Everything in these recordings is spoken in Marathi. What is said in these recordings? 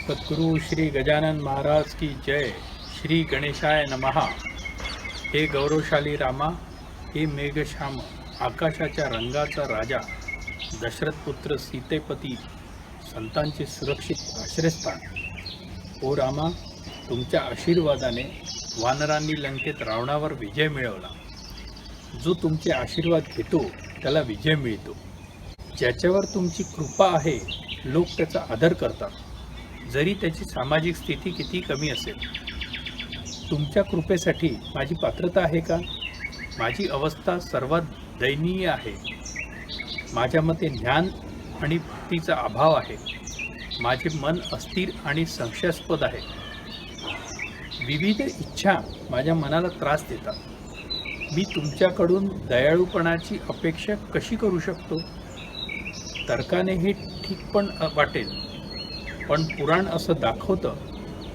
सद्गुरु श्री गजानन महाराज की जय. श्री गणेशाय नमहा. हे गौरवशाली रामा, हे मेघश्याम, आकाशाच्या रंगाचा राजा, दशरथपुत्र सीतेपती, संतांचे सुरक्षित आश्रयस्थान. ओ रामा, तुमच्या आशीर्वादाने वानरांनी लंकेत रावणावर विजय मिळवला. जो तुमचे आशीर्वाद घेतो त्याला विजय मिळतो. ज्याच्यावर तुमची कृपा आहे लोक त्याचा आदर करतात, जरी त्याची सामाजिक स्थिती किती कमी असेल. तुमच्या कृपेसाठी माझी पात्रता आहे का? माझी अवस्था सर्वात दयनीय आहे. माझ्या मते ज्ञान आणि भक्तीचा अभाव आहे. माझे मन अस्थिर आणि संशयास्पद आहे. विविध इच्छा माझ्या मनाला त्रास देतात. मी तुमच्याकडून दयाळूपणाची अपेक्षा कशी करू शकतो? तर्काने हे ठीक पण वाटेल, पण पुराण असं दाखवतं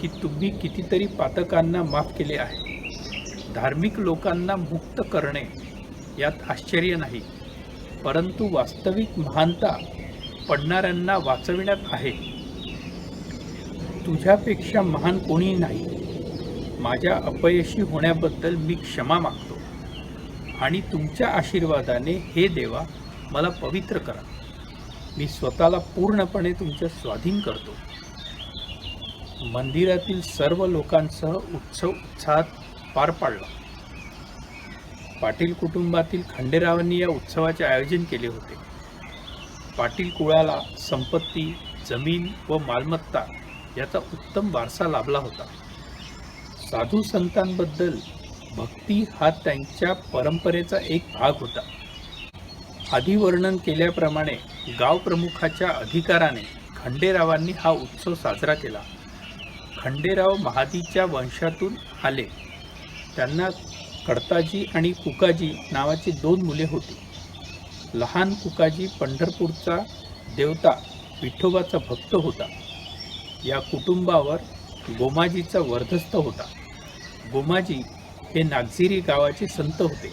की तुम्ही कितीतरी पातकांना माफ केले आहे. धार्मिक लोकांना मुक्त करणे यात आश्चर्य नाही, परंतु वास्तविक महानता पडणाऱ्यांना वाचविण्यात आहे. तुझ्यापेक्षा महान कोणी नाही. माझ्या अपयशी होण्याबद्दल मी क्षमा मागतो आणि तुमच्या आशीर्वादाने हे देवा मला पवित्र करा. मी स्वतःला पूर्णपणे तुमच्या स्वाधीन करतो. मंदिरातील सर्व लोकांसह उत्सव उत्साहात पार पाडला. पाटील कुटुंबातील खंडेरावांनी या उत्सवाचे आयोजन केले होते. पाटील कुळाला संपत्ती, जमीन व मालमत्ता याचा उत्तम वारसा लाभला होता. साधू संतांबद्दल भक्ती हा त्यांच्या परंपरेचा एक भाग होता. आधी वर्णन केल्याप्रमाणे गाव प्रमुखाच्या अधिकाराने खंडेरावांनी हा उत्सव साजरा केला. खंडेराव महादीच्या वंशातून आले. त्यांना कडताजी आणि कुकाजी नावाची 2 मुले होती. लहान कुकाजी पंढरपूरचा देवता विठोबाचा भक्त होता. या कुटुंबावर गोमाजीचा वर्धस्थ होता. गोमाजी हे नागझिरी गावाचे संत होते.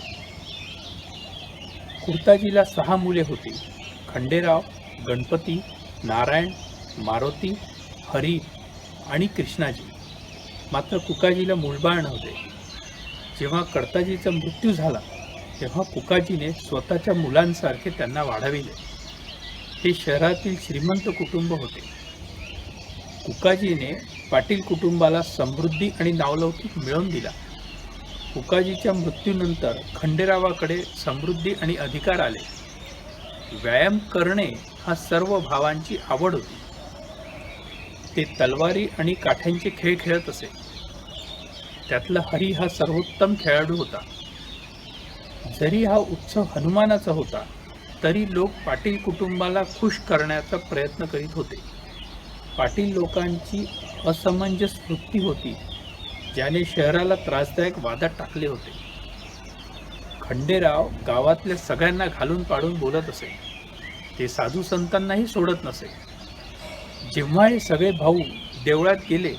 कुर्ताजीला 6 मुले होती. खंडेराव, गणपती, नारायण, मारुती, हरी आणि कृष्णाजी. मात्र कुकाजीला मूलबाळ नव्हते. जेव्हा कडताजीचा मृत्यू झाला तेव्हा कुकाजीने स्वतःच्या मुलांसारखे त्यांना वाढविले. हे शहरातील श्रीमंत कुटुंब होते. कुकाजीने पाटील कुटुंबाला समृद्धी आणि नावलौकिक मिळवून दिला. कुकाजीच्या मृत्यूनंतर खंडेरावाकडे समृद्धी आणि अधिकार आले. व्यायाम करणे हा सर्व भावांची आवड होती. ते तलवारी आणि काठ्यांचे खेळ खेळत असे. त्यातला हरी हा सर्वोत्तम खेळाडू होता. जरी हा उत्सव हनुमानाचा होता तरी लोक पाटील कुटुंबाला खुश करण्याचा प्रयत्न करीत होते. पाटील लोकांची असमंजस वृत्ती होती ज्याने शहराला त्रासदायक वादात टाकले होते. खंडेराव गावातल्या सगळ्यांना घालून पाडून बोलत असे. ते साधू संतांनाही सोडत नसे. जेव्हा हे सगळे भाऊ देवळात गेले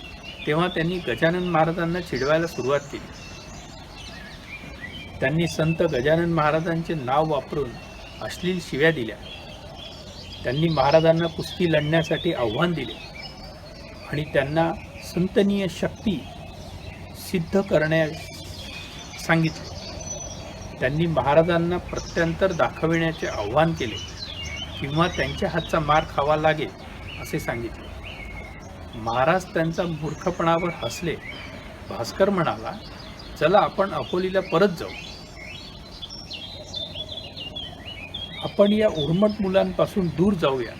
तेव्हा त्यांनी गजानन महाराजांना चिडवायला सुरुवात केली. त्यांनी संत गजानन महाराजांचे नाव वापरून अश्लील शिव्या दिल्या. त्यांनी महाराजांना कुस्ती लढण्यासाठी आव्हान दिले आणि त्यांना संतनीय शक्ती सिद्ध करण्यास सांगितले. त्यांनी महाराजांना प्रत्यंतर दाखविण्याचे आव्हान केले किंवा त्यांच्या हातचा मार खावा लागेल असे सांगितले. महाराज त्यांचा मूर्खपणावर हसले. भास्कर म्हणाला, चला आपण अकोलीला परत जाऊ. आपण या उर्मट मुलांपासून दूर जाऊया.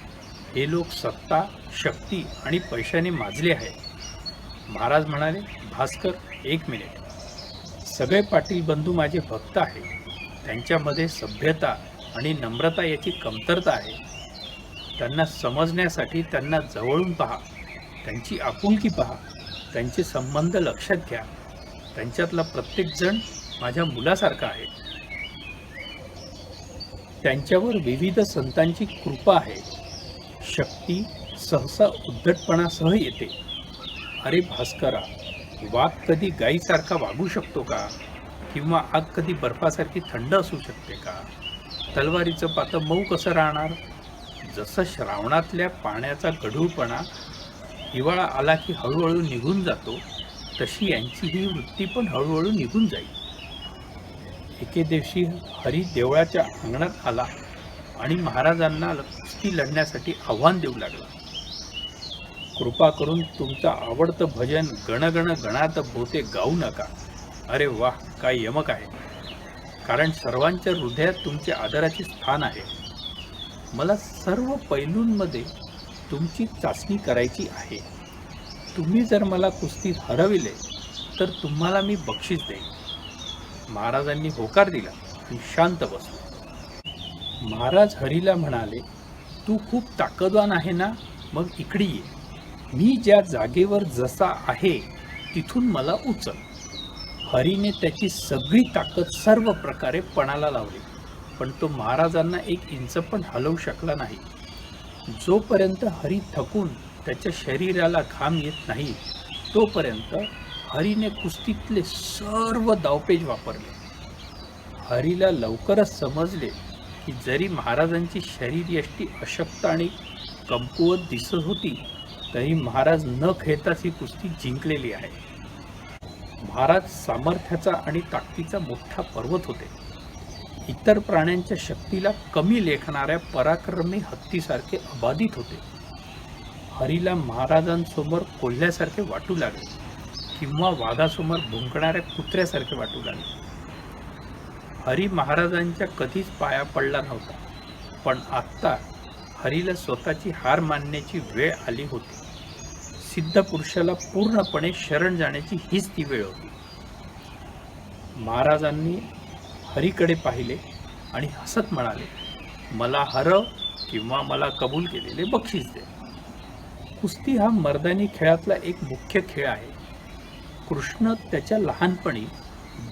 हे लोक सत्ता, शक्ती आणि पैशाने माजले आहेत. महाराज म्हणाले, भास्कर, 1 मिनिट. सगळे पाटील बंधू माझे भक्त आहेत. त्यांच्यामध्ये सभ्यता आणि नम्रता याची कमतरता आहे. त्यांना समजण्यासाठी त्यांना जवळून पहा, त्यांची आपुलकी पहा, त्यांचे संबंध लक्षात घ्या. त्यांच्यातला प्रत्येकजण माझ्या मुलासारखा आहे. त्यांच्यावर विविध संतांची कृपा आहे. शक्ती सहसा उद्धटपणासह येते. अरे भास्करा, वाघ कधी गाईसारखा वागू शकतो का? किंवा आग कधी बर्फासारखी थंड असू शकते का? तलवारीचं पातं मऊ कसं राहणार? जसं श्रावणातल्या पाण्याचा गढूळपणा हिवाळा आला की हळूहळू निघून जातो, तशी यांची ही वृत्ती पण हळूहळू निघून जाईल. एके दिवशी हरी देवळाच्या अंगणात आला आणि महाराजांना कुस्ती लढण्यासाठी आव्हान देऊ लागला. कृपा करून तुमचं आवडतं भजन गणगण गणात भोते गाऊ नका. अरे वाह, काय यमक आहे. कारण सर्वांच्या हृदयात तुमचे आदराचे स्थान आहे. मला सर्व पैलूंमध्ये तुमची चाचणी करायची आहे. तुम्ही जर मला कुस्तीत हरविले तर तुम्हाला मी बक्षीस देईन. महाराजांनी होकार दिला आणि शांत बसले. महाराज हरीला म्हणाले, तू खूप ताकदवान आहे ना, मग इकडे ये. मी ज्या जागेवर जसा आहे तिथून मला उचल. हरीने त्याची सगळी ताकद सर्व प्रकारे पणाला लावली, पण तो महाराजांना 1 इंच पण हलवू शकला नाही. जोपर्यंत हरी थकून त्याच्या शरीराला घाम येत नाही तोपर्यंत हरीने कुस्तीतले सर्व दावपेच वापरले. हरीला लवकरच समजले की जरी महाराजांची शरीरयष्टी अशक्त आणि कमकुवत दिसत होती तरी महाराज न खेळताच ही कुस्ती जिंकलेली आहे. महाराज सामर्थ्याचा आणि ताकदीचा मोठा पर्वत होते. इतर प्राण्यांच्या शक्तीला कमी लेखणाऱ्या पराक्रमी हत्तीसारखे अबाधित होते. हरीला महाराजांसमोर कोल्ह्यासारखे वाटू लागले किंवा वाघासमोर भुंकणाऱ्या कुत्र्यासारखे वाटू लागले. हरी महाराजांच्या कधीच पाया पडला नव्हता, पण आत्ता हरीला स्वतःची हार मानण्याची वेळ आली होती. सिद्ध पुरुषाला पूर्णपणे शरण जाण्याची हीच ती वेळ होती. महाराजांनी हरीकडे पाहिले आणि हसत म्हणाले, मला हरव किंवा मला कबूल केलेले बक्षीस दे. कुस्ती हा मर्दानी खेळातला एक मुख्य खेळ आहे. कृष्ण त्याच्या लहानपणी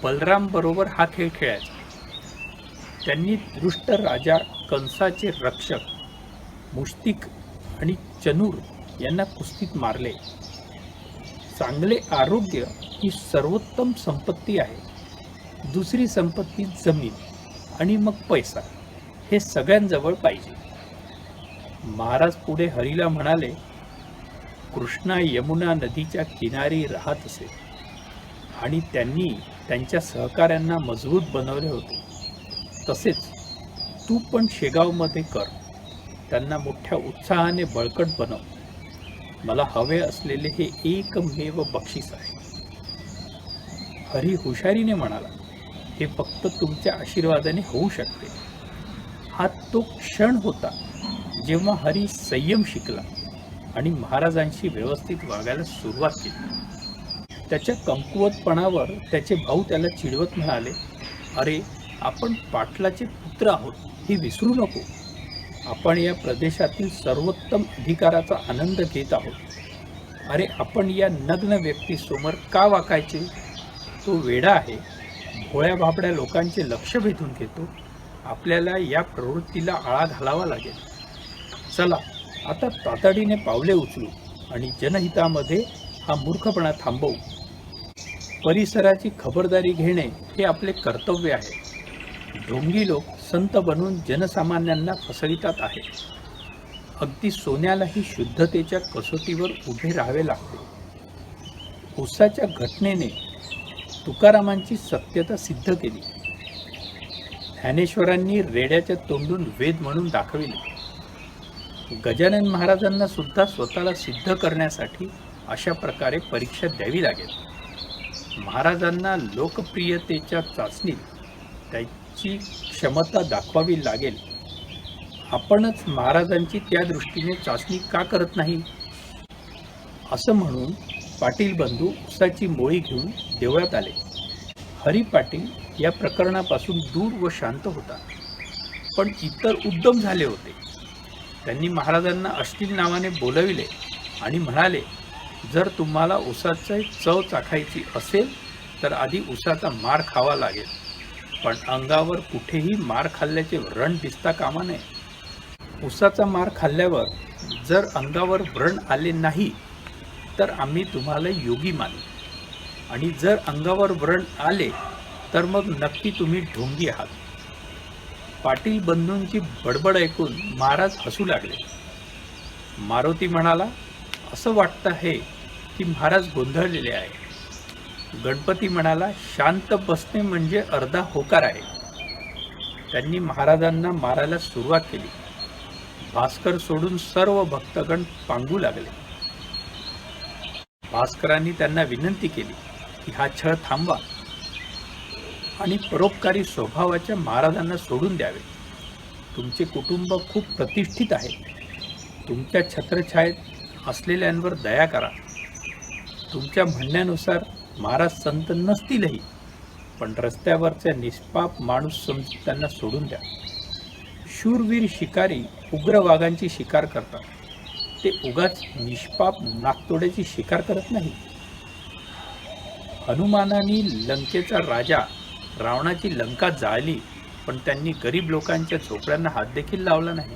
बलराम बरोबर हा खेळ खेळायचा. त्यांनी दृष्ट राजा कंसाचे रक्षक मुष्तिक आणि चनूर यांना कुस्तीत मारले. चांगले आरोग्य ही सर्वोत्तम संपत्ती आहे. दुसरी संपत्ती जमीन आणि मग पैसा हे सगळ्यांजवळ पाहिजे. महाराज पुढे हरीला म्हणाले, कृष्णा यमुना नदीच्या किनारी राहत असे आणि त्यांनी त्यांच्या सहकाऱ्यांना मजबूत बनवले होते. तसेच तू पण शेगावमध्ये कर. त्यांना मोठ्या उत्साहाने बळकट बनव. मला हवे असलेले हे एकमेव बक्षीस आहे. हरी हुशारीने म्हणाला, हे फक्त तुमच्या आशीर्वादाने होऊ शकते. हा तो क्षण होता जेव्हा हरी संयम शिकला आणि महाराजांशी व्यवस्थित वागायला सुरुवात केली. त्याच्या कमकुवतपणावर त्याचे भाऊ त्याला चिडवत म्हणाले, अरे आपण पाटलाचे पुत्र आहोत हे विसरू नको. आपण या प्रदेशातील सर्वोत्तम अधिकाराचा आनंद घेत आहोत. अरे आपण या नग्न व्यक्तीसमोर का वाकायचे? तो वेडा आहे. भोळ्या भाबड्या लोकांचे लक्ष वेधून घेतो. आपल्याला या प्रवृत्तीला आळा घालावा लागेल. चला आता तातडीने पावले उचलू आणि जनहितामध्ये हा मूर्खपणा थांबवू. परिसराची खबरदारी घेणे हे आपले कर्तव्य आहे. ढोंगी लोक संत बनून जनसामान्यांना फसवितात आहेत. अगदी सोन्यालाही शुद्धतेच्या कसोटीवर उभे राहावे लागते. उसाच्या घटनेने तुकारामांची सत्यता सिद्ध केली. ज्ञानेश्वरांनी रेड्याच्या तोंडून वेद म्हणून दाखविले. गजानन महाराजांना सुद्धा स्वतःला सिद्ध करण्यासाठी अशा प्रकारे परीक्षा द्यावी लागेल. महाराजांना लोकप्रियतेच्या चाचणीत त्याची क्षमता दाखवावी लागेल. आपणच महाराजांची त्या दृष्टीने चाचणी का करत नाही? असं म्हणून पाटील बंधू उसाची मोळी घेऊन देवळात आले. हरी पाटील या प्रकरणापासून दूर व शांत होता, पण इतर उद्यम झाले होते. त्यांनी महाराजांना अश्लील नावाने बोलविले आणि म्हणाले, जर तुम्हाला उसाची चव चाखायची असेल तर आधी उसाचा मार खावा लागेल, पण अंगावर कुठेही मार खाल्ल्याचे व्रण दिसता कामा नये. उसाचा मार खाल्ल्यावर जर अंगावर व्रण आले नाही तर आम्ही तुम्हाला योगी मानू, आणि जर अंगावर व्रण आले तर मग नक्की तुम्ही ढोंगी आहात. पाटील बंधूंची बडबड ऐकून महाराज हसू लागले. मारुती म्हणाला, असं वाटतं आहे की महाराज गोंधळलेले आहे. गणपती म्हणाला, शांत बसणे म्हणजे अर्धा होकार आहे. त्यांनी महाराजांना मारायला सुरुवात केली. भास्कर सोडून सर्व भक्तगण पांगू लागले. भास्करांनी त्यांना विनंती केली की हा छळ थांबवा आणि परोपकारी स्वभावाच्या महाराजांना सोडून द्यावे. तुमचे कुटुंब खूप प्रतिष्ठित आहे. तुमच्या छत्रछायेत असलेल्यांवर दया करा. तुमच्या म्हणण्यानुसार महाराज संत नसतीलही, पण रस्त्यावरच्या निष्पाप माणूस समजून त्यांना सोडून द्या. शूरवीर शिकारी उग्र वाघांची शिकार करतात. ते उगाच निष्पाप नागतोड्याची शिकार करत नाही. हनुमानाने लंकेचा राजा रावणाची लंका जाळली, पण त्यांनी गरीब लोकांच्या झोपड्यांना हात देखील लावला नाही.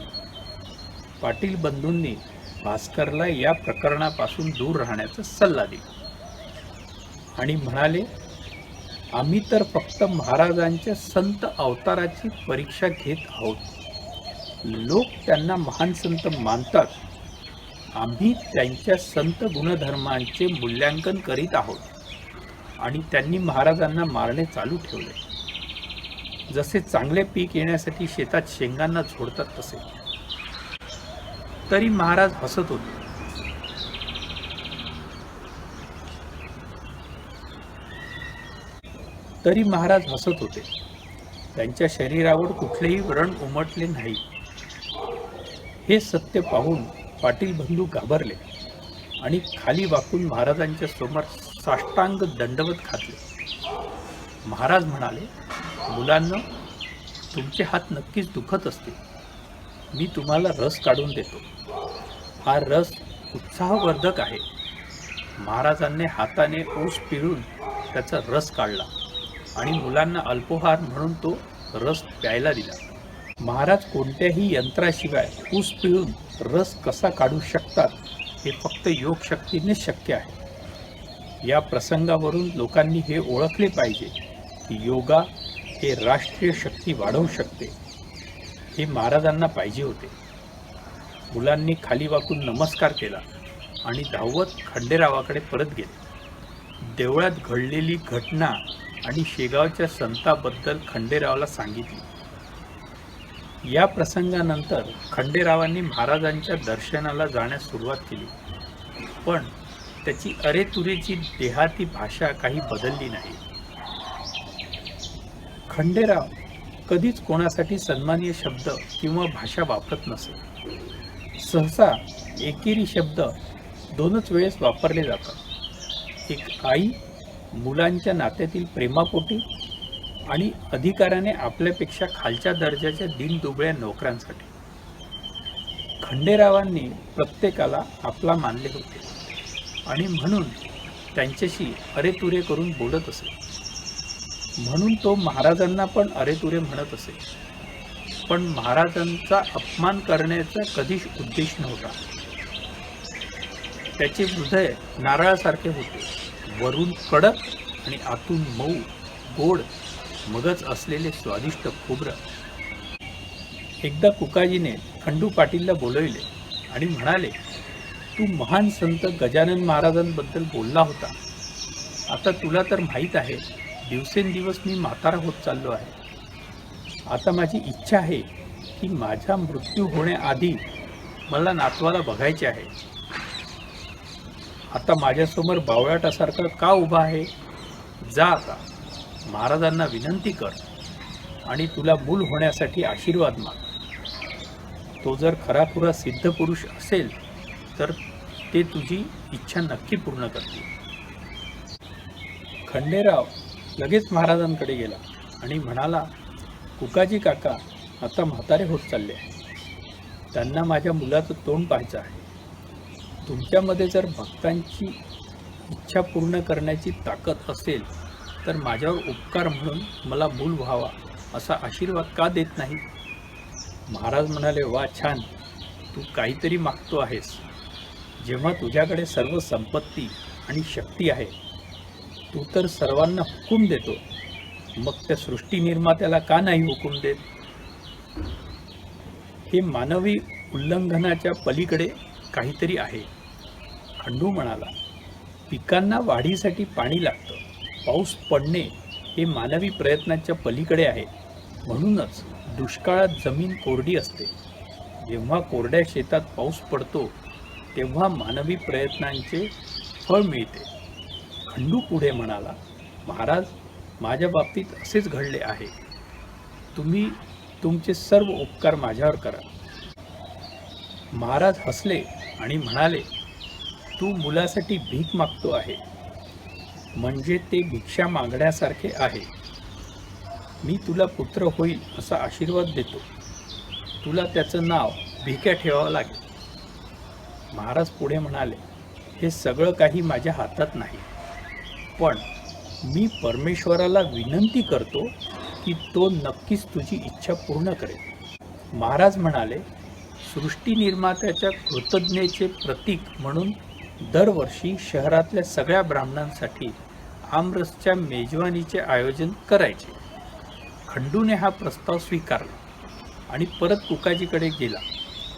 पाटील बंधूंनी भास्करला या प्रकरणापासून दूर राहण्याचा सल्ला दिला आणि म्हणाले, आम्ही तर फक्त महाराजांच्या संत अवताराची परीक्षा घेत आहोत. लोक त्यांना महान संत मानतात. आम्ही त्यांच्या संत गुणधर्मांचे मूल्यांकन करीत आहोत आणि त्यांनी महाराजांना मारणे चालू ठेवले. जसे चांगले पीक येण्यासाठी शेतात शेंगांना झोडतात तसे. तरी महाराज हसत होते. त्यांच्या शरीरावर कुठलेही व्रण उमटले नाही. हे सत्य पाहून पाटील बंधू घाबरले आणि खाली वाकून महाराजांच्या समोर साष्टांग दंडवत घातले. महाराज म्हणाले, मुलांनो, तुमचे हात नक्कीच दुखत असतील. मी तुम्हाला रस काढून देतो. हा रस उत्साहवर्धक आहे. महाराजांनी हाताने ऊस पिळून त्याचा रस काढला आणि मुलांना अल्पोहार म्हणून तो रस प्यायला दिला. महाराज कोणत्याही यंत्राशिवाय ऊस पिळून रस कसा काढू शकतात हे फक्त योगशक्तीने शक्य आहे. या प्रसंगावरून लोकांनी हे ओळखले पाहिजे की योगा हे राष्ट्रीय शक्ती वाढवू शकते. हे महाराजांना पाहिजे होते. मुलांनी खाली वाकून नमस्कार केला आणि धावत खंडेरावाकडे परत गेले. देवळात घडलेली घटना आणि शेगावच्या संताबद्दल खंडेरावाला सांगितली. या प्रसंगानंतर खंडेरावांनी महाराजांच्या दर्शनाला जाण्यास सुरुवात केली, पण त्याची अरेतुरेची देहाती भाषा काही बदलली नाही. खंडेराव कधीच कोणासाठी सन्मानीय शब्द किंवा भाषा वापरत नसे. सहसा एकेरी शब्द दोनच वेळेस वापरले जातात. एक आई मुलांच्या नात्यातील प्रेमापोटी आणि अधिकाराने आपल्यापेक्षा खालच्या दर्जाच्या दीनदुबळ्या नोकरांसाठी. खंडेरावांनी प्रत्येकाला आपला मानले होते आणि म्हणून त्यांच्याशी अरेतुरे करून बोलत असे. म्हणून तो महाराजांना पण अरेतुरे म्हणत असे. पण महाराजांचा अपमान करण्याचा कधीच उद्देश नव्हता. त्याचे हृदय नारळासारखे होते. वरून कडक आणि आतून मऊ, गोड मगज असलेले स्वादिष्ट खोबरं. एकदा कुकाजीने खंडू पाटीलला बोलविले आणि म्हणाले, तू महान संत गजानन महाराजांबद्दल बोलला होता. आता तुला तर माहीत आहे, दिवसेंदिवस मी म्हातारा होत चाललो आहे. आता माझी इच्छा आहे की माझा मृत्यू होण्याआधी मला नातवाला बघायचे आहे. आता माझ्यासमोर बावळाटासारखा का उभा आहे? जा आता महाराजांना विनंती कर आणि तुला मूल होण्यासाठी आशीर्वाद माग. तो जर खराखुरा सिद्ध पुरुष असेल तर ते तुझी इच्छा नक्की पूर्ण करतील. खंडेराव लगेच महाराजांकडे गेला आणि म्हणाला, कुकाजी काका आता म्हातारे होत चालले आहे. त्यांना माझ्या मुलाचं तोंड पाहायचं आहे. तुमच्यामध्ये जर भक्तांची इच्छा पूर्ण करण्याची ताकद असेल तर माझ्यावर उपकार म्हणून मला मूल व्हावा असा आशीर्वाद का देत नाही? महाराज म्हणाले, वा छान, तू काहीतरी मागतो आहेस. जेव्हा तुझ्याकडे सर्व संपत्ती आणि शक्ती आहे, तू तर सर्वांना हुकूम देतो, मग त्या सृष्टी निर्मात्याला का नाही हुकूम देत? हे मानवी उल्लंघनाच्या पलीकडे काहीतरी आहे. खंडू म्हणाला, पिकांना वाढीसाठी पाणी लागतं. पाऊस पडणे हे मानवी प्रयत्नांच्या पलीकडे आहे. म्हणूनच दुष्काळात जमीन कोरडी असते. जेव्हा कोरड्या शेतात पाऊस पडतो तेव्हा मानवी प्रयत्नांचे फळ मिळते. खंडू पुढे म्हणाला, महाराज, माझ्या बाबतीत असेच घडले आहे. तुम्ही तुमचे सर्व उपकार माझ्यावर करा. महाराज हसले आणि म्हणाले, तू मुलासाठी भीक मागतो आहे, म्हणजे ते भिक्षा मागण्यासारखे आहे. मी तुला पुत्र होईल असा आशीर्वाद देतो. तुला त्याचं नाव भिक्या ठेवावं लागेल. महाराज पुढे म्हणाले, हे सगळं काही माझ्या हातात नाही, पण मी परमेश्वराला विनंती करतो की तो नक्कीच तुझी इच्छा पूर्ण करेल. महाराज म्हणाले, सृष्टी निर्मात्याच्या कृतज्ञतेचे प्रतीक म्हणून दरवर्षी शहरातल्या सगळ्या ब्राह्मणांसाठी आमरसच्या मेजवानीचे आयोजन करायचे. खंडूने हा प्रस्ताव स्वीकारला आणि परत कुकाजीकडे गेला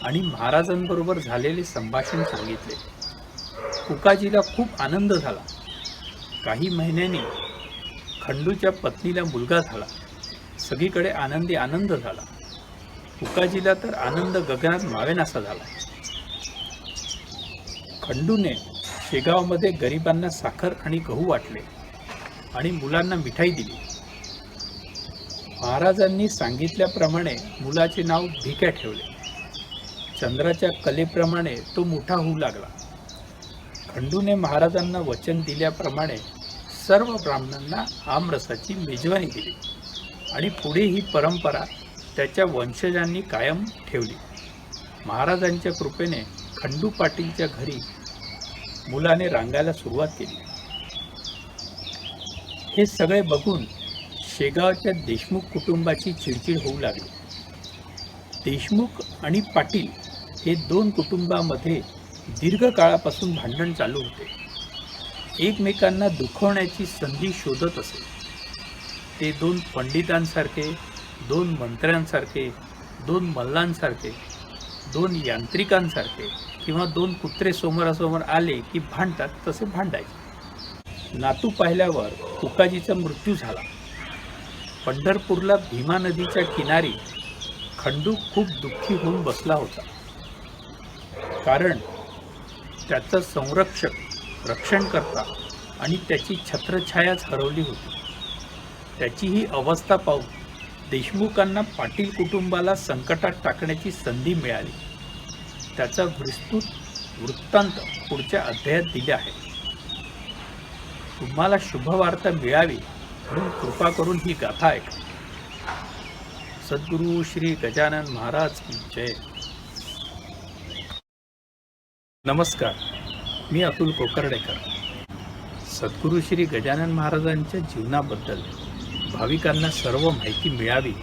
आणि महाराजांबरोबर झालेले संभाषण सांगितले. कुकाजीला खूप आनंद झाला. काही महिन्यांनी खंडूच्या पत्नीला मुलगा झाला. सगळीकडे आनंदी आनंद झाला. कुकाजीला तर आनंद गगनात मावेनासा झाला. खंडूने शेगावमध्ये गरिबांना साखर आणि गहू वाटले आणि मुलांना मिठाई दिली. महाराजांनी सांगितल्याप्रमाणे मुलाचे नाव भिक्या ठेवले. चंद्राच्या कलेप्रमाणे तो मोठा होऊ लागला. खंडूने महाराजांना वचन दिल्याप्रमाणे सर्व ब्राह्मणांना आमरसाची मेजवानी दिली आणि पुढे ही परंपरा त्याच्या वंशजांनी कायम ठेवली. महाराजांच्या कृपेने खंडू पाटीलच्या घरी मुलाने रांगायला सुरुवात केली. हे सगळे बघून शेगावच्या देशमुख कुटुंबाची चिडचिड होऊ लागली. देशमुख आणि पाटील हे दोन कुटुंबामध्ये दीर्घकाळापासून भांडण चालू होते. एकमेकांना दुखवण्याची संधी शोधत असे. ते दोन पंडितांसारखे, दोन मंत्र्यांसारखे, दोन मल्लांसारखे, दोन यांत्रिकांसारखे किंवा दोन कुत्रे समोरासमोर आले की भांडतात तसे भांडायचे. नातू पाहिल्यावर कुकाजीचा मृत्यू झाला. पंढरपूरला भीमा नदीच्या किनारी खंडू खूप दुःखी होऊन बसला होता. कारण त्याचा संरक्षक, रक्षणकर्ता आणि त्याची छत्रछायाच हरवली होती. त्याची ही अवस्था पाहून देशमुखांना पाटील कुटुंबाला संकटात टाकण्याची संधी मिळाली. त्याचा विस्तृत वृत्तांत पुढच्या अध्यायात दिले आहे. तुम्हाला शुभवार्ता मिळावी म्हणून कृपा करून ही गाथा ऐका. सद्गुरू श्री गजानन महाराज की जय. नमस्कार, मी अतुल कोकर्डेकर. सद्गुरू श्री गजानन महाराजांच्या जीवनाबद्दल भाविकांना सर्व माहिती मिळावी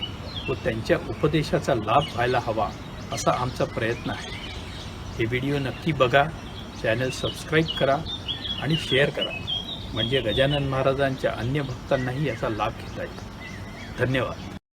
व त्यांच्या उपदेशाचा लाभ व्हायला हवा असा आमचा प्रयत्न आहे. हे व्हिडिओ नक्की बघा, चॅनल सबस्क्राईब करा आणि शेअर करा, म्हणजे गजानन महाराजांच्या अन्य भक्तांनाही याचा लाभ घेता येईल. धन्यवाद.